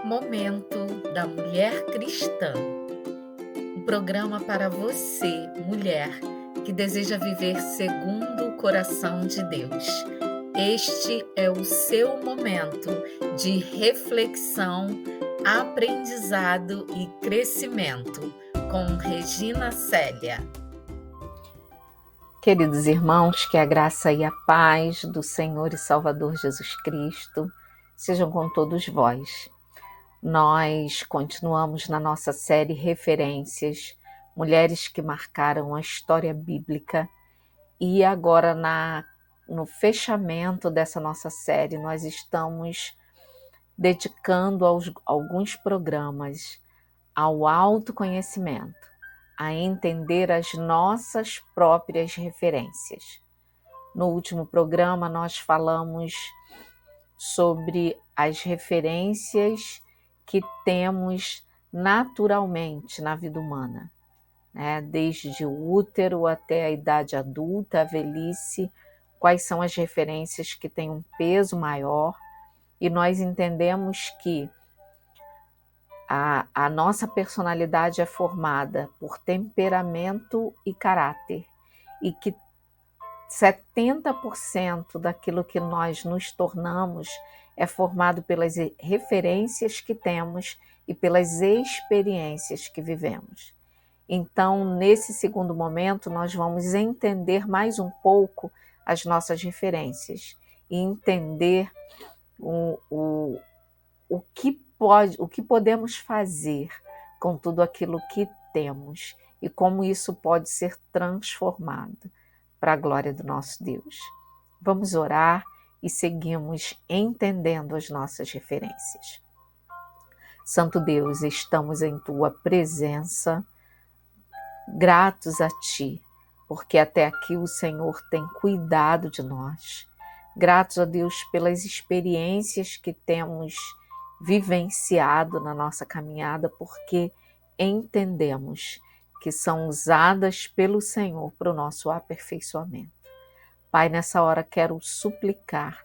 Momento da Mulher Cristã, um programa para você, mulher, que deseja viver segundo o coração de Deus. Este é o seu momento de reflexão, aprendizado e crescimento, com Regina Célia. Queridos irmãos, que a graça e a paz do Senhor e Salvador Jesus Cristo sejam com todos vós. Nós continuamos na nossa série Referências, mulheres que marcaram a história bíblica, e agora no fechamento dessa nossa série nós estamos dedicando alguns programas ao autoconhecimento, a entender as nossas próprias referências. No último programa nós falamos sobre as referências que temos naturalmente na vida humana, né? Desde o útero até a idade adulta, a velhice, quais são as referências que têm um peso maior, e nós entendemos que a nossa personalidade é formada por temperamento e caráter, e que 70% daquilo que nós nos tornamos é formado pelas referências que temos e pelas experiências que vivemos. Então, nesse segundo momento, nós vamos entender mais um pouco as nossas referências e entender o que podemos fazer com tudo aquilo que temos e como isso pode ser transformado para a glória do nosso Deus. Vamos orar e seguimos entendendo as nossas referências. Santo Deus, estamos em Tua presença, gratos a Ti, porque até aqui o Senhor tem cuidado de nós. Gratos a Deus pelas experiências que temos vivenciado na nossa caminhada, porque entendemos que são usadas pelo Senhor para o nosso aperfeiçoamento. Pai, nessa hora quero suplicar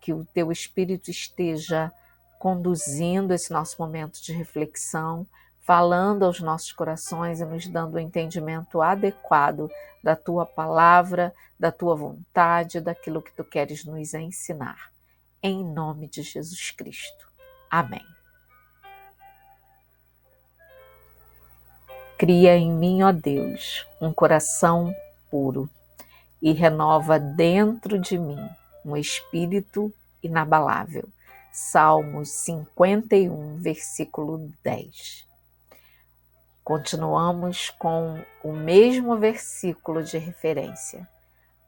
que o Teu Espírito esteja conduzindo esse nosso momento de reflexão, falando aos nossos corações e nos dando o entendimento adequado da Tua palavra, da Tua vontade, daquilo que Tu queres nos ensinar. Em nome de Jesus Cristo. Amém. Cria em mim, ó Deus, um coração puro e renova dentro de mim um espírito inabalável. Salmos 51, versículo 10. Continuamos com o mesmo versículo de referência,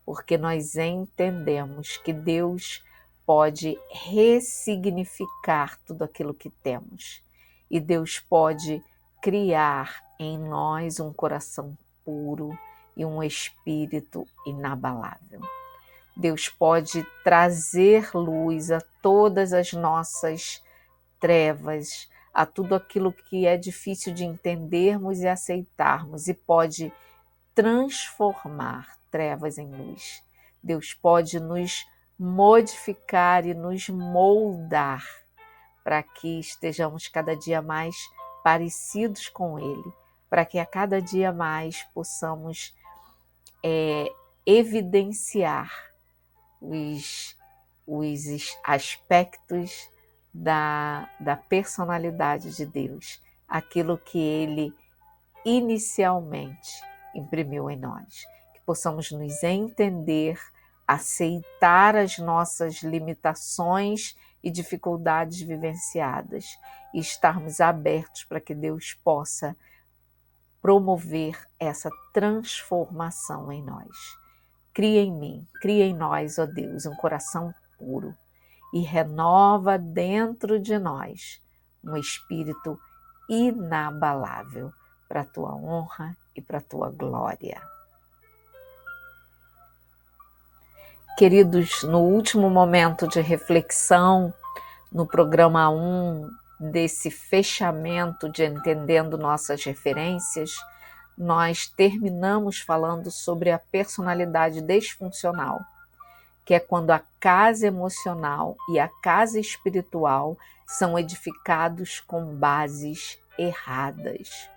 porque nós entendemos que Deus pode ressignificar tudo aquilo que temos, e Deus pode criar em nós um coração puro e um espírito inabalável. Deus pode trazer luz a todas as nossas trevas, a tudo aquilo que é difícil de entendermos e aceitarmos, e pode transformar trevas em luz. Deus pode nos modificar e nos moldar para que estejamos cada dia mais parecidos com Ele, para que a cada dia mais possamos evidenciar os aspectos da personalidade de Deus, aquilo que Ele inicialmente imprimiu em nós, que possamos nos entender, aceitar as nossas limitações e dificuldades vivenciadas e estarmos abertos para que Deus possa promover essa transformação em nós. Cria em mim, cria em nós, ó Deus, um coração puro e renova dentro de nós um espírito inabalável para a Tua honra e para a Tua glória. Queridos, no último momento de reflexão, no programa 1 desse fechamento de Entendendo Nossas Referências, nós terminamos falando sobre a personalidade disfuncional, que é quando a casa emocional e a casa espiritual são edificados com bases erradas.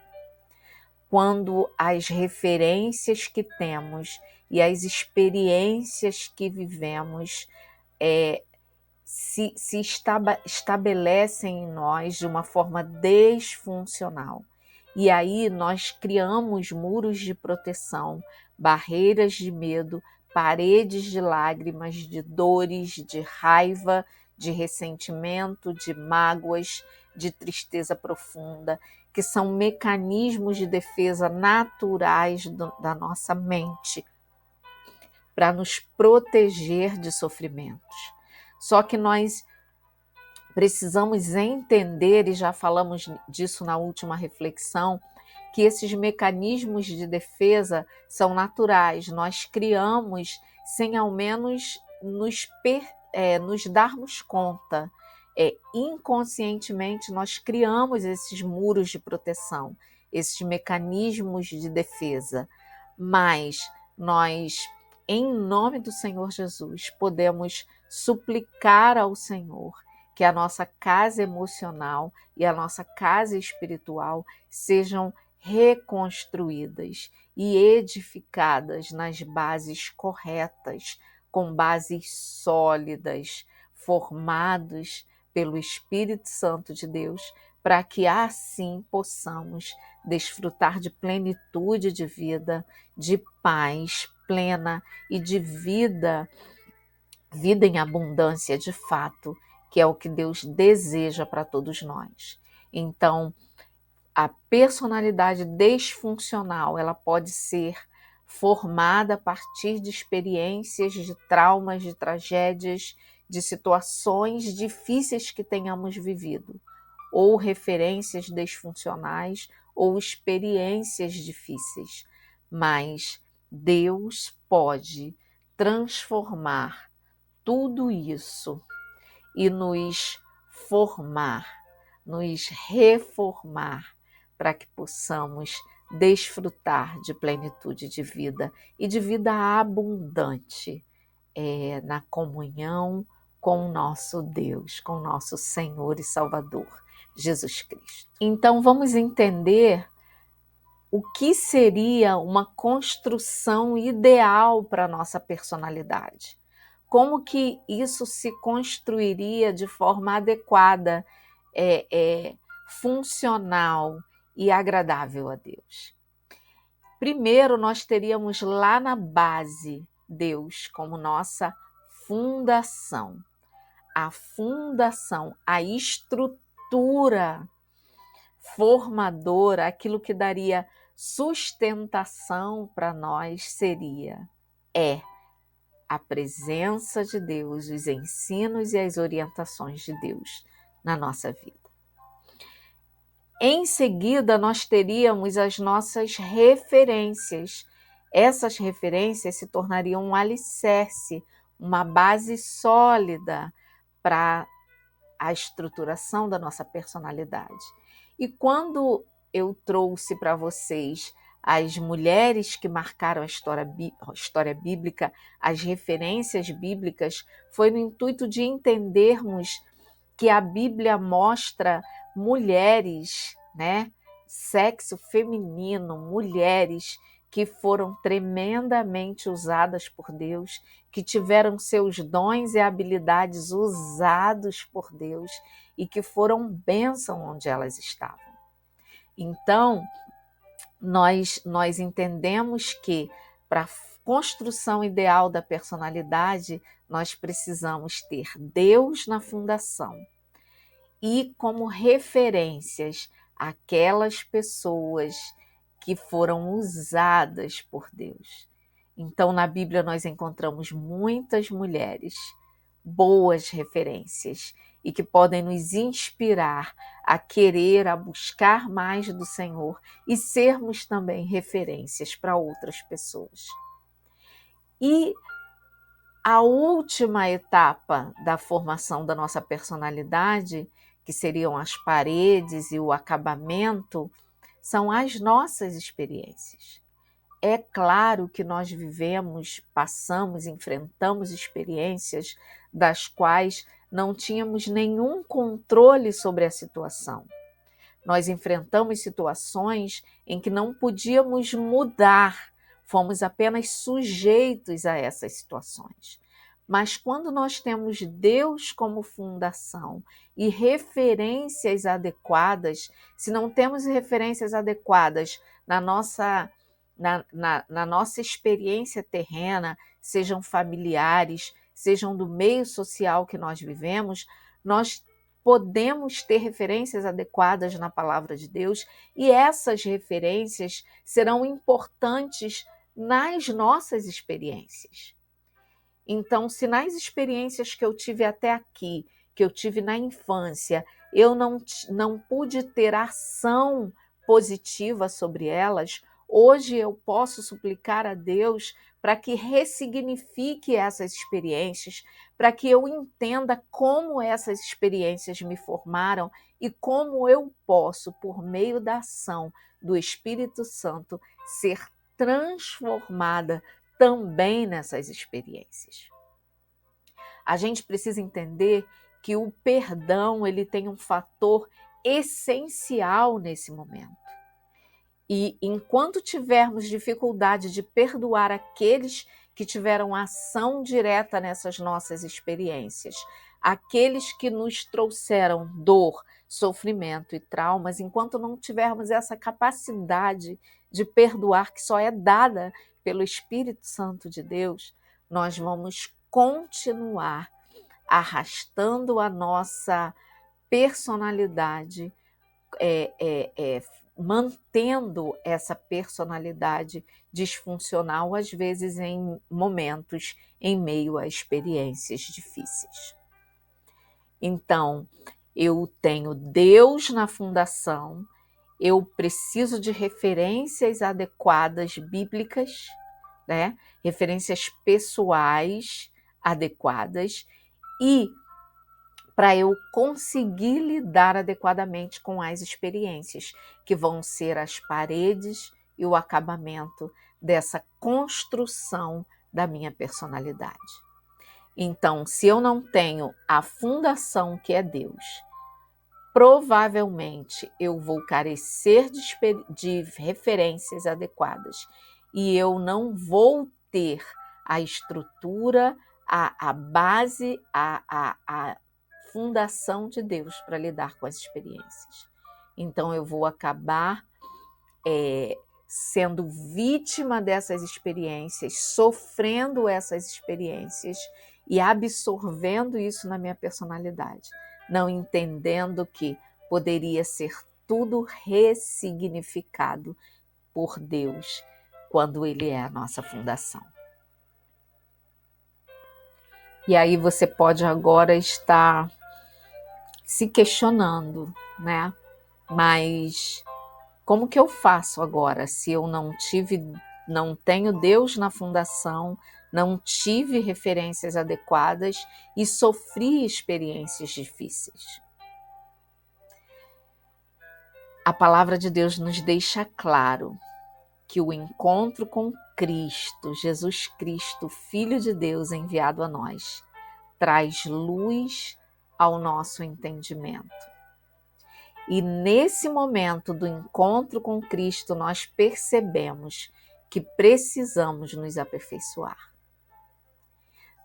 Quando as referências que temos e as experiências que vivemos se estabelecem em nós de uma forma desfuncional. E aí nós criamos muros de proteção, barreiras de medo, paredes de lágrimas, de dores, de raiva, de ressentimento, de mágoas, de tristeza profunda, que são mecanismos de defesa naturais da nossa mente para nos proteger de sofrimentos. Só que nós precisamos entender, e já falamos disso na última reflexão, que esses mecanismos de defesa são naturais. Nós criamos sem ao menos nos darmos conta. Inconscientemente, nós criamos esses muros de proteção, esses mecanismos de defesa. Mas nós, em nome do Senhor Jesus, podemos suplicar ao Senhor que a nossa casa emocional e a nossa casa espiritual sejam reconstruídas e edificadas nas bases corretas, com bases sólidas, formados pelo Espírito Santo de Deus, para que assim possamos desfrutar de plenitude de vida, de paz plena e de vida em abundância de fato, que é o que Deus deseja para todos nós. Então, a personalidade desfuncional, ela pode ser formada a partir de experiências, de traumas, de tragédias, de situações difíceis que tenhamos vivido, ou referências desfuncionais, ou experiências difíceis. Mas Deus pode transformar tudo isso e nos formar, nos reformar, para que possamos desfrutar de plenitude de vida e de vida abundante na comunhão com o nosso Deus, com o nosso Senhor e Salvador, Jesus Cristo. Então vamos entender o que seria uma construção ideal para a nossa personalidade. Como que isso se construiria de forma adequada, funcional e agradável a Deus? Primeiro, nós teríamos lá na base Deus como nossa fundação. A fundação, a estrutura formadora, aquilo que daria sustentação para nós seria a presença de Deus, os ensinos e as orientações de Deus na nossa vida. Em seguida, nós teríamos as nossas referências. Essas referências se tornariam um alicerce, uma base sólida para a estruturação da nossa personalidade. E quando eu trouxe para vocês as mulheres que marcaram a história bíblica, as referências bíblicas, foi no intuito de entendermos que a Bíblia mostra mulheres, sexo feminino, mulheres que foram tremendamente usadas por Deus, que tiveram seus dons e habilidades usados por Deus e que foram bênção onde elas estavam. Então, nós entendemos que para a construção ideal da personalidade, nós precisamos ter Deus na fundação e como referências aquelas pessoas que foram usadas por Deus. Então, na Bíblia, nós encontramos muitas mulheres, boas referências, e que podem nos inspirar a querer, a buscar mais do Senhor e sermos também referências para outras pessoas. E a última etapa da formação da nossa personalidade, que seriam as paredes e o acabamento, são as nossas experiências. é claro que nós vivemos, passamos, enfrentamos experiências das quais não tínhamos nenhum controle sobre a situação. Nós enfrentamos situações em que não podíamos mudar, fomos apenas sujeitos a essas situações. Mas quando nós temos Deus como fundação e referências adequadas, se não temos referências adequadas na nossa experiência terrena, sejam familiares, sejam do meio social que nós vivemos, nós podemos ter referências adequadas na palavra de Deus e essas referências serão importantes nas nossas experiências. Então, se nas experiências que eu tive até aqui, que eu tive na infância, eu não pude ter ação positiva sobre elas, hoje eu posso suplicar a Deus para que ressignifique essas experiências, para que eu entenda como essas experiências me formaram e como eu posso, por meio da ação do Espírito Santo, ser transformada também nessas experiências. A gente precisa entender que o perdão ele tem um fator essencial nesse momento. E enquanto tivermos dificuldade de perdoar aqueles que tiveram ação direta nessas nossas experiências, aqueles que nos trouxeram dor, sofrimento e traumas, enquanto não tivermos essa capacidade de perdoar que só é dada pelo Espírito Santo de Deus, nós vamos continuar arrastando a nossa personalidade, mantendo essa personalidade disfuncional, às vezes em momentos em meio a experiências difíceis. Então, eu tenho Deus na fundação, eu preciso de referências adequadas bíblicas, né? Referências pessoais adequadas, e para eu conseguir lidar adequadamente com as experiências, que vão ser as paredes e o acabamento dessa construção da minha personalidade. Então, se eu não tenho a fundação que é Deus, provavelmente eu vou carecer de referências adequadas e eu não vou ter a estrutura, a base, a fundação de Deus para lidar com as experiências. Então eu vou acabar sendo vítima dessas experiências, sofrendo essas experiências e absorvendo isso na minha personalidade, não entendendo que poderia ser tudo ressignificado por Deus quando Ele é a nossa fundação. E aí você pode agora estar se questionando, né? Mas como que eu faço agora se eu não tenho Deus na fundação, não tive referências adequadas e sofri experiências difíceis? A palavra de Deus nos deixa claro que o encontro com Cristo, Jesus Cristo, Filho de Deus enviado a nós, traz luz ao nosso entendimento. E nesse momento do encontro com Cristo, nós percebemos que precisamos nos aperfeiçoar.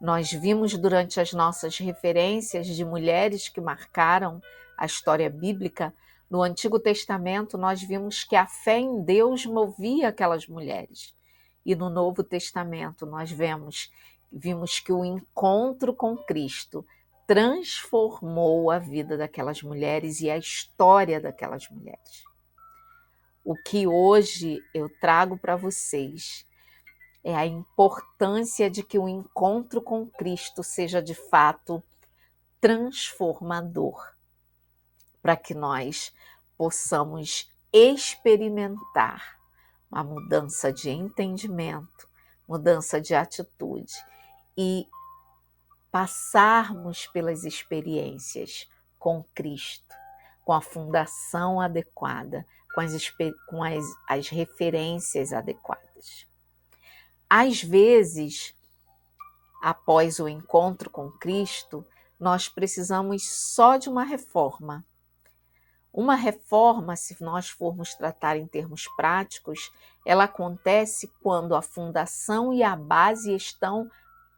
Nós vimos durante as nossas referências de mulheres que marcaram a história bíblica, no Antigo Testamento nós vimos que a fé em Deus movia aquelas mulheres. E no Novo Testamento nós vimos que o encontro com Cristo transformou a vida daquelas mulheres e a história daquelas mulheres. O que hoje eu trago para vocês é a importância de que o encontro com Cristo seja de fato transformador, para que nós possamos experimentar uma mudança de entendimento, mudança de atitude e passarmos pelas experiências com Cristo, com a fundação adequada, com as referências adequadas. adequadas. Às vezes, após o encontro com Cristo, nós precisamos só de uma reforma. Uma reforma, se nós formos tratar em termos práticos, ela acontece quando a fundação e a base estão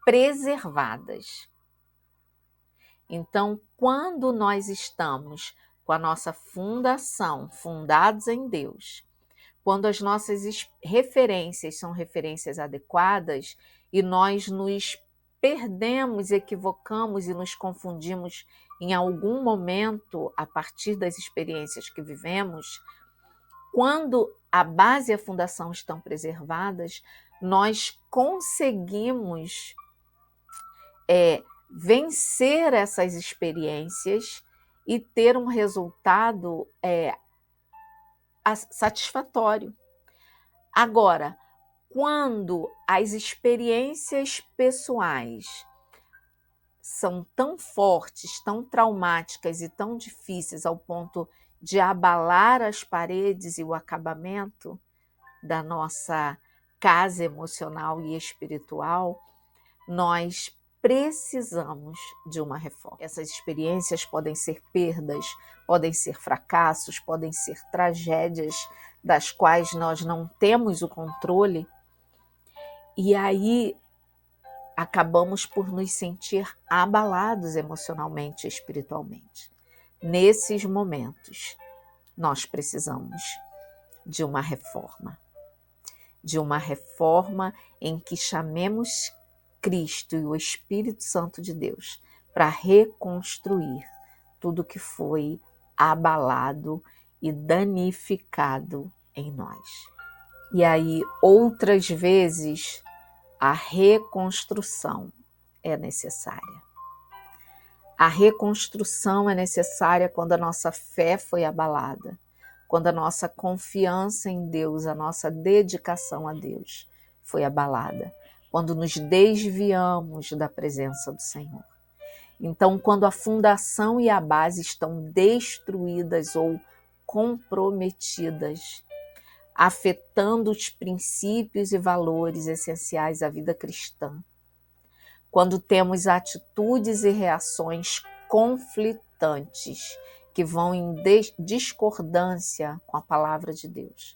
preservadas. Então, quando nós estamos com a nossa fundação, fundados em Deus, quando as nossas referências são referências adequadas e nós nos perdemos, equivocamos e nos confundimos em algum momento a partir das experiências que vivemos, quando a base e a fundação estão preservadas, nós conseguimos vencer essas experiências e ter um resultado satisfatório. Agora, quando as experiências pessoais são tão fortes, tão traumáticas e tão difíceis ao ponto de abalar as paredes e o acabamento da nossa casa emocional e espiritual, nós precisamos de uma reforma. Essas experiências podem ser perdas, podem ser fracassos, podem ser tragédias das quais nós não temos o controle, e aí acabamos por nos sentir abalados emocionalmente e espiritualmente. Nesses momentos, nós precisamos de uma reforma em que chamemos Cristo e o Espírito Santo de Deus para reconstruir tudo que foi abalado e danificado em nós. E aí, outras vezes, a reconstrução é necessária. A reconstrução é necessária quando a nossa fé foi abalada, quando a nossa confiança em Deus, a nossa dedicação a Deus foi abalada, quando nos desviamos da presença do Senhor. Então, quando a fundação e a base estão destruídas ou comprometidas, afetando os princípios e valores essenciais à vida cristã, quando temos atitudes e reações conflitantes que vão em discordância com a palavra de Deus,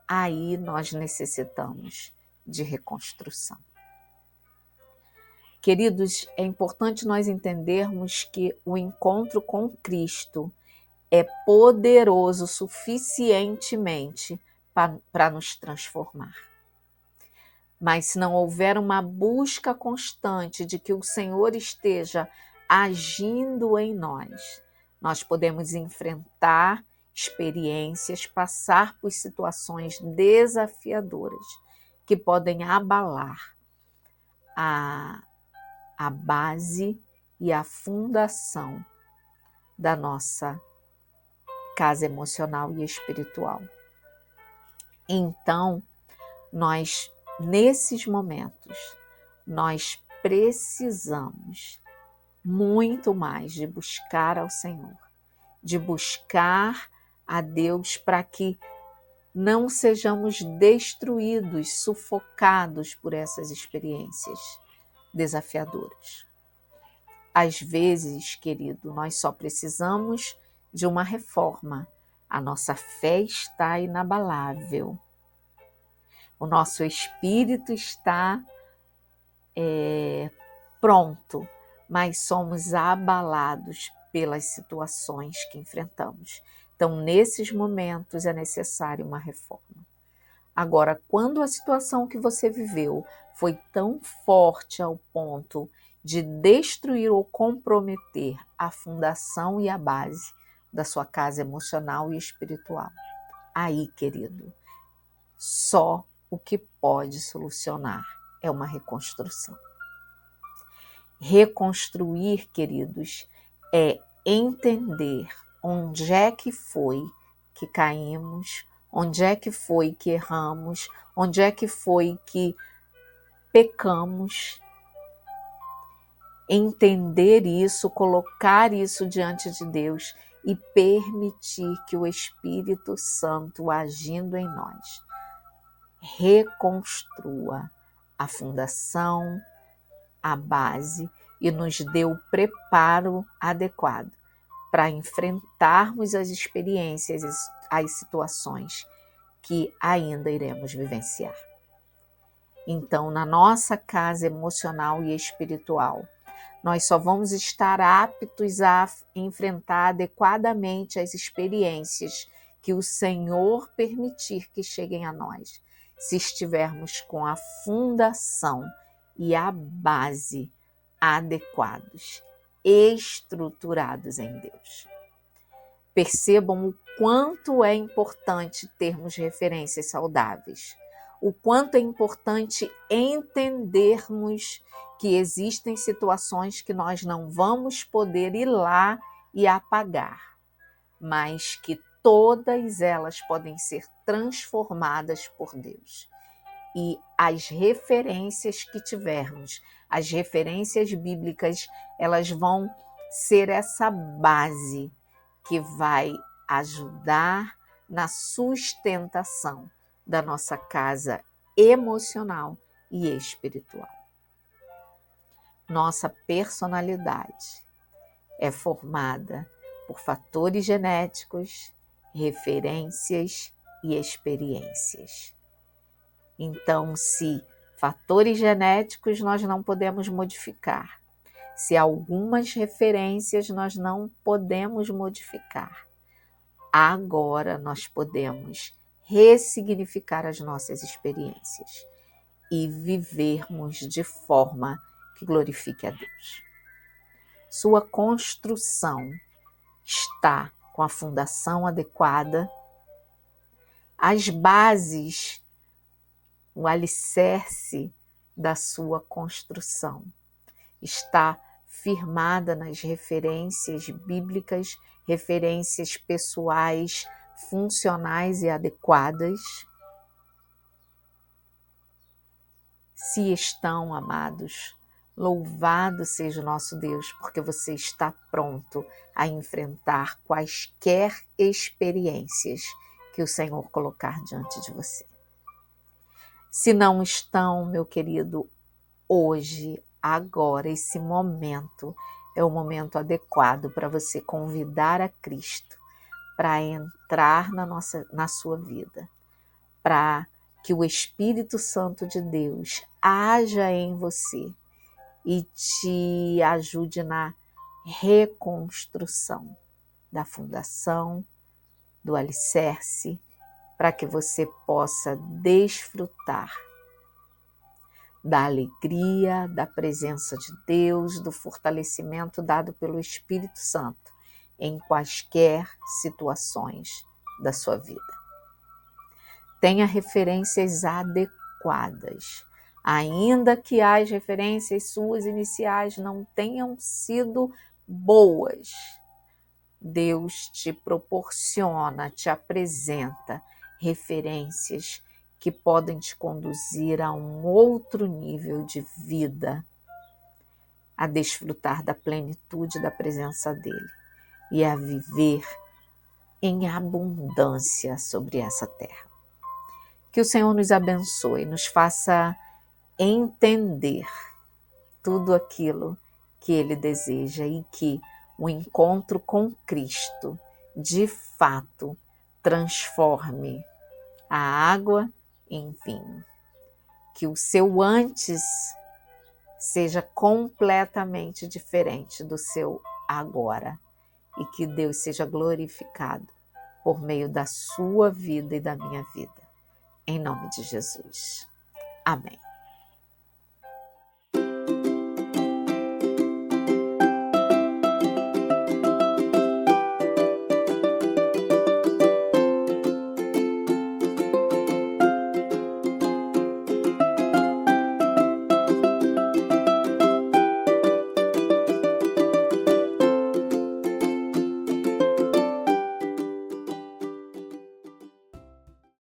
aí nós necessitamos de reconstrução. Queridos, é importante nós entendermos que o encontro com Cristo é poderoso suficientemente para nos transformar. Mas se não houver uma busca constante de que o Senhor esteja agindo em nós, nós podemos enfrentar experiências, passar por situações desafiadoras que podem abalar a base e a fundação da nossa casa emocional e espiritual. Então, nesses momentos, nós precisamos muito mais de buscar ao Senhor, de buscar a Deus para que não sejamos destruídos, sufocados por essas experiências desafiadoras. Às vezes, querido, nós só precisamos de uma reforma. A nossa fé está inabalável. O nosso espírito está pronto, mas somos abalados pelas situações que enfrentamos. Então, nesses momentos é necessária uma reforma. Agora, quando a situação que você viveu foi tão forte ao ponto de destruir ou comprometer a fundação e a base da sua casa emocional e espiritual, aí, querido, só o que pode solucionar é uma reconstrução. Reconstruir, queridos, é entender onde é que foi que caímos, onde é que foi que erramos, onde é que foi que pecamos. Entender isso, colocar isso diante de Deus e permitir que o Espírito Santo, agindo em nós, reconstrua a fundação, a base e nos dê o preparo adequado para enfrentarmos as experiências, as situações que ainda iremos vivenciar. Então, na nossa casa emocional e espiritual, nós só vamos estar aptos a enfrentar adequadamente as experiências que o Senhor permitir que cheguem a nós, se estivermos com a fundação e a base adequados, estruturados em Deus. Percebam o quanto é importante termos referências saudáveis, o quanto é importante entendermos que existem situações que nós não vamos poder ir lá e apagar, mas que todas elas podem ser transformadas por Deus. E as referências que tivermos, as referências bíblicas, elas vão ser essa base que vai ajudar na sustentação da nossa casa emocional e espiritual. Nossa personalidade é formada por fatores genéticos, referências e experiências. Então, se fatores genéticos nós não podemos modificar, se algumas referências nós não podemos modificar, agora nós podemos ressignificar as nossas experiências e vivermos de forma que glorifique a Deus. Sua construção está com a fundação adequada, as bases, o alicerce da sua construção está firmada nas referências bíblicas, referências pessoais, funcionais e adequadas. Se estão, amados, louvado seja o nosso Deus, porque você está pronto a enfrentar quaisquer experiências que o Senhor colocar diante de você. Se não estão, meu querido, hoje, agora, esse momento é o momento adequado para você convidar a Cristo para entrar na sua vida, para que o Espírito Santo de Deus haja em você e te ajude na reconstrução da fundação, do alicerce, para que você possa desfrutar da alegria, da presença de Deus, do fortalecimento dado pelo Espírito Santo em quaisquer situações da sua vida. Tenha referências adequadas, ainda que as referências suas iniciais não tenham sido boas. Deus te proporciona, te apresenta referências que podem te conduzir a um outro nível de vida, a desfrutar da plenitude da presença dele e a viver em abundância sobre essa terra. Que o Senhor nos abençoe, nos faça entender tudo aquilo que ele deseja e que o encontro com Cristo, de fato, transforme a água em vinho. Que o seu antes seja completamente diferente do seu agora e que Deus seja glorificado por meio da sua vida e da minha vida. Em nome de Jesus. Amém.